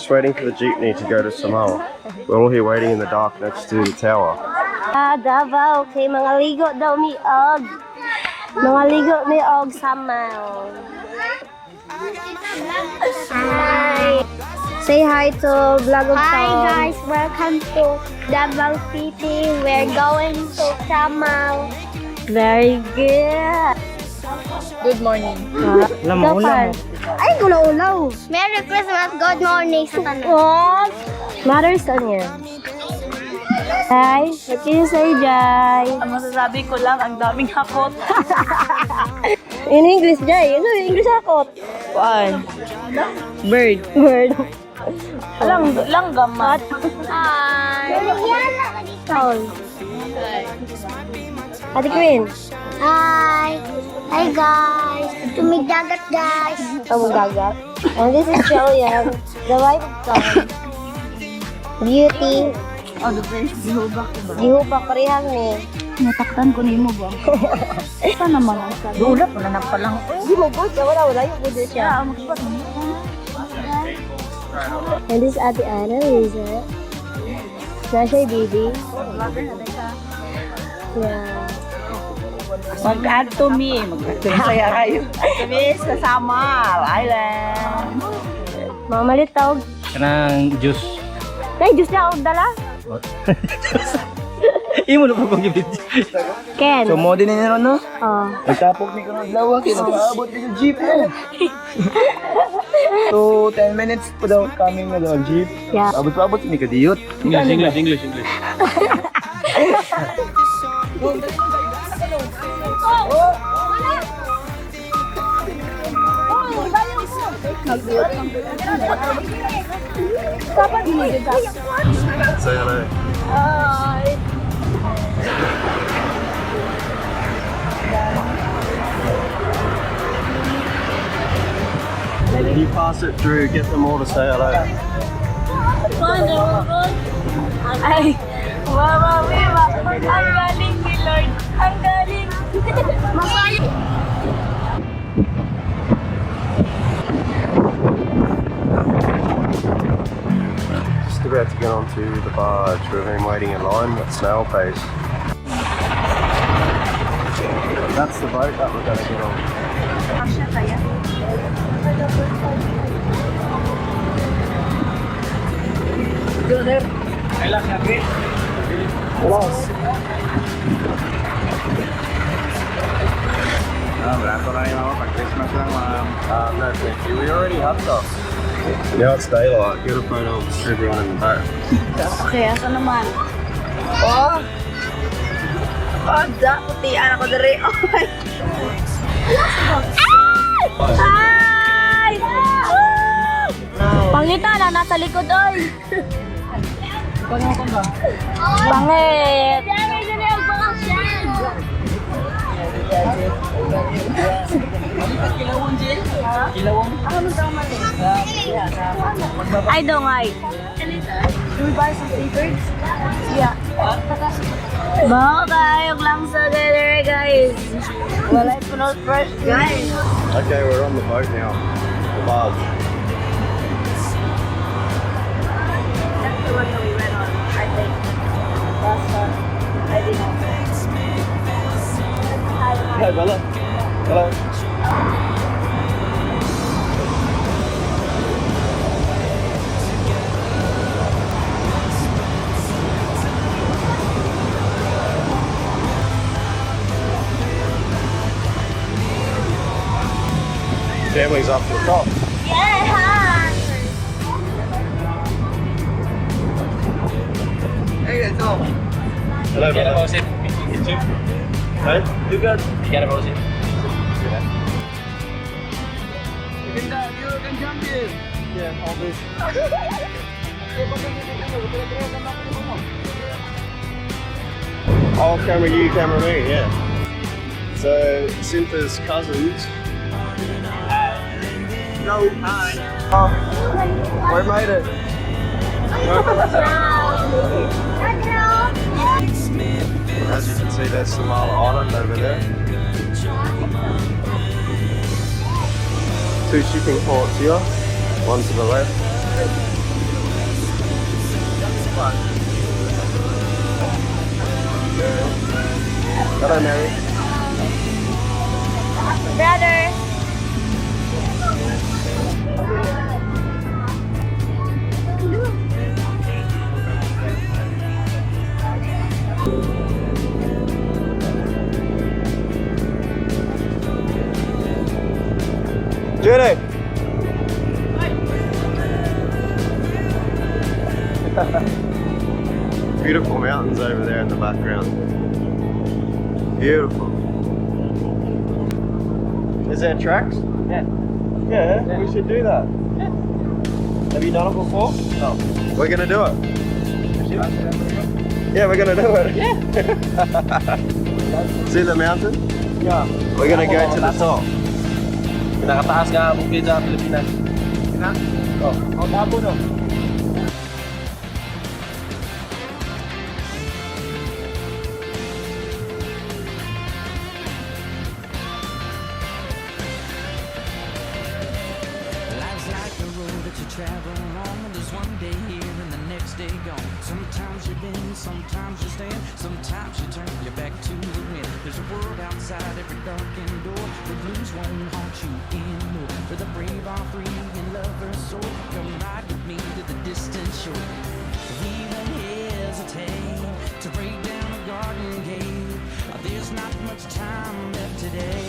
just waiting for the jeepney to go to Samal. We're all here waiting in the dark next to the tower. Davao, okay, mga ligo daw mi og. Mga ligo mi og Samal. Hi. Say hi to vlog of Hi guys, welcome to Davao City. We're going to Samal. Very good. Good morning. Lamo. Ay, gulaw-ulaw. Merry Christmas, good morning sa tanan. What? Mother's on yan. Hi, what can you say, Jai? Ang masasabi ko lang, ang daming hakot. In English, Jai. Ano yung English akot? Kuan? Bird. Bird. Lang gamat. Hi. Sound. Ate Queen. Hi. Hi guys. Tumigdagat guys. Ang gagat. And this is Jillian, the wife of Tom. Beauty. Oh, the best. Gihubak ko ba? Gihupa parehang ni. Nataktan ko ni mo ba? Saan naman ang sabi? Dula po na nagpalang. Di mo good. Wala yung good siya. And this is Ate Anna, Lisa. Nasa yung baby. Yeah. Mag-add to me. Mag-add to me. Saya kayo. Kami sa Samal Island. Mamalit tawag. Kanang juice. Nay, juice niya ako dala. Imo na pa kong gibid. Ken. So mo din ni no? Oh. Nagtapok ni ko ng lawa kay nakaabot ni jeep mo. So 10 minutes pa daw coming na daw jeep. Yeah. Abot ni kadiyot. English. Say hello. Hi. If you pass it through, get them all to say hello. Ay, mama, ang galing ni Lord. Ang galing. Just about to get onto the barge. We've been waiting in line at snail pace. That's the boat that we're going to get on. No, thank you. We already have stuff. Now it's daylight. Get a photo of everyone in the boat. Okay, asa naman? Oh! Oh, putian ako dere. Oh my. Hi! Pangita na, nasa likod oy. Pangit ba? Pangit. I don't like. Should we buy some seabirds? Yeah. Bawa tayong lang sa dere, guys. Wala punot fresh, guys. Okay, we're on the boat now. The barge. That's the one that we went on, I think. Last time. I think. Hey, Bella. Hello. Family's up to the top. Yeah. Hey, that's all. Hello, Bella. Hey, you good? You can jump in. Yeah, all this. I'll camera you, camera me, yeah. So, Cyntha's cousins. No, hi. Oh, we made it. As you can see, that's Samal Island over there. 2 shipping ports here, one to the left. Hello, Mary. Brother. Judy! Beautiful mountains over there in the background. Beautiful. Is there tracks? Yeah. Yeah, we should do that. Have you done it before? No. We're gonna do it. Yeah, we're gonna do it. Yeah. See the mountain? Yeah. We're gonna go to the top. Pinakataas nga ang bukid sa Pilipinas. Oh, ang Davao no? Life's like a road that you travel along, and there's one day here and the next day gone. Sometimes you bend, sometimes you stand, sometimes you turn your back to the wind. There's a world outside every darkened door. The blues won't haunt you anymore. For the brave are free and lovers soar. Come ride with me to the distant shore. We won't hesitate to break down a garden gate. There's not much time left today.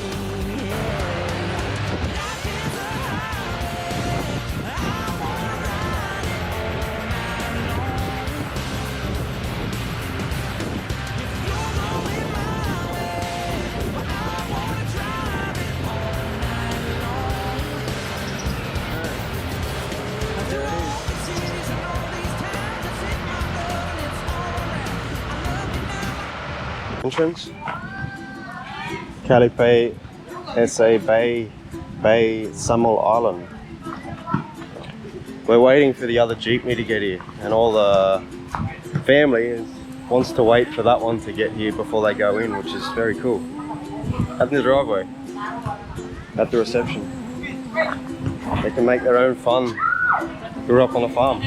Life is a highway. I wanna ride it all night long. If you're going my way, I wanna drive it all night long. Through all the cities and all these towns, it's in my blood and it's all around. I love you now. Entrance. Kalipay, SA Bay, Samal Island. We're waiting for the other jeepney to get here, and all the family wants to wait for that one to get here before they go in, which is very cool. Out in the driveway, at the reception. They can make their own fun. Grew up on a farm.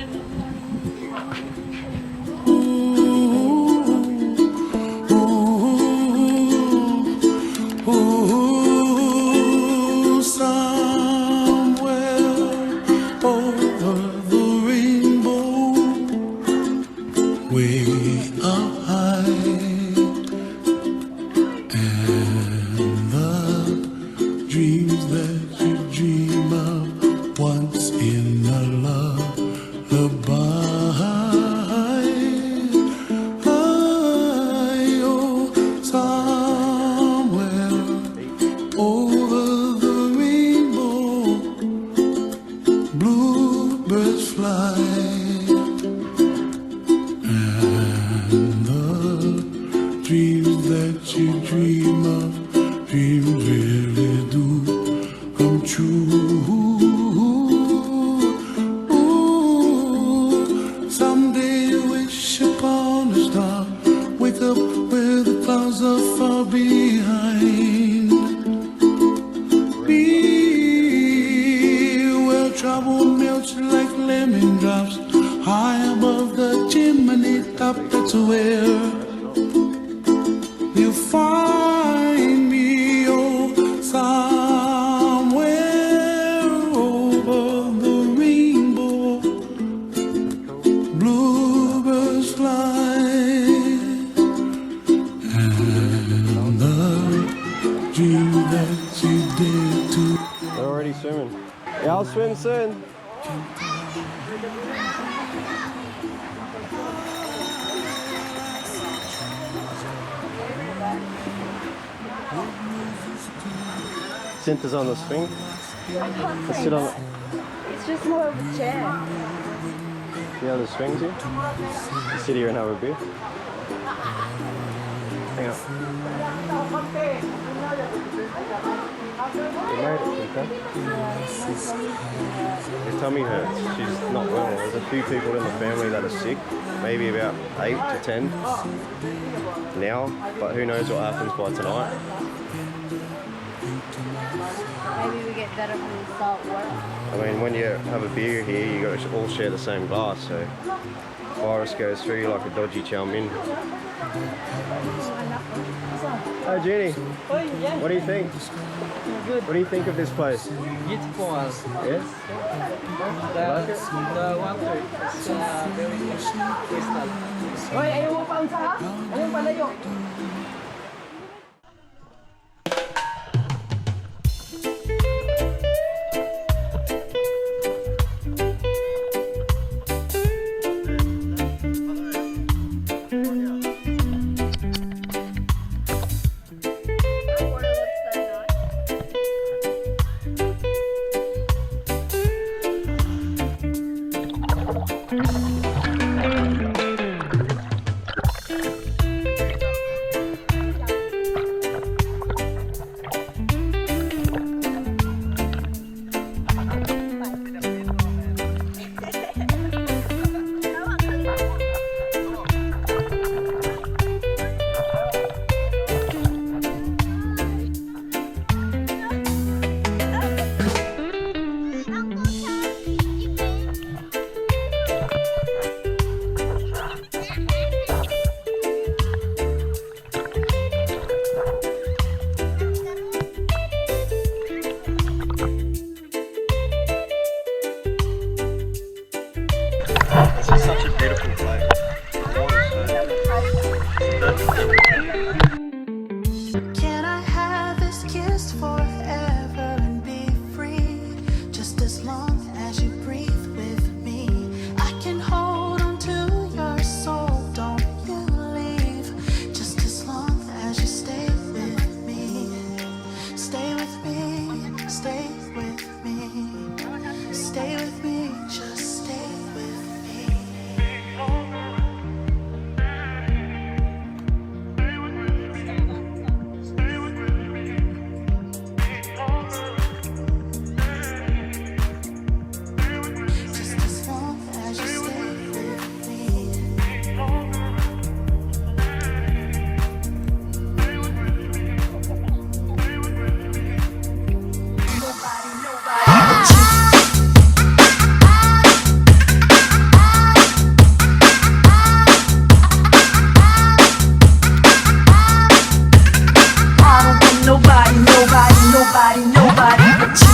They're already swimming. Yeah, I'll swim soon. Cynthia's on the swing. Let's sit on it. It's just more of a chair. You know the swings here? You sit here and have a beer. Hang on. You made it, Cynthia. Her tummy hurts. She's not well. There's a few people in the family that are sick. Maybe about 8 to 10 now. But who knows what happens by tonight. Maybe we get better from the salt water. I mean, when you have a beer here, you got to all share the same glass, so virus goes through you like a dodgy chow mein. Hi Jeannie, what do you think? Good. What do you think of this place? Beautiful. Yes? The water is very crystal. Hoy, ayaw mo pa unsa ha? Ayaw palayo. This is such a beautiful place. Can I have this kiss forever and be free? Just as long as you breathe with me, I can hold on to your soul. Don't you leave. Just as long as you stay with me. Stay with me. Stay with me. Stay with me. Just stay with me. Just as long as you stay with me. Nobody but you.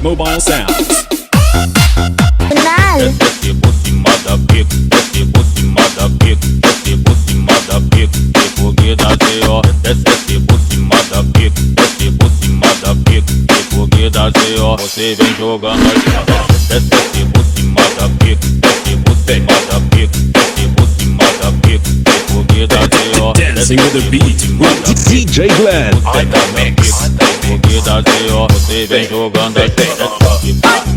Mobile sounds. Você vem jogando desce por cima da pica, desce por cima da pica, desce por cima da pica, porque dá G.O. Dancing with the beat with DJ Glenn. Porque dá G.O. Você vem jogando desce.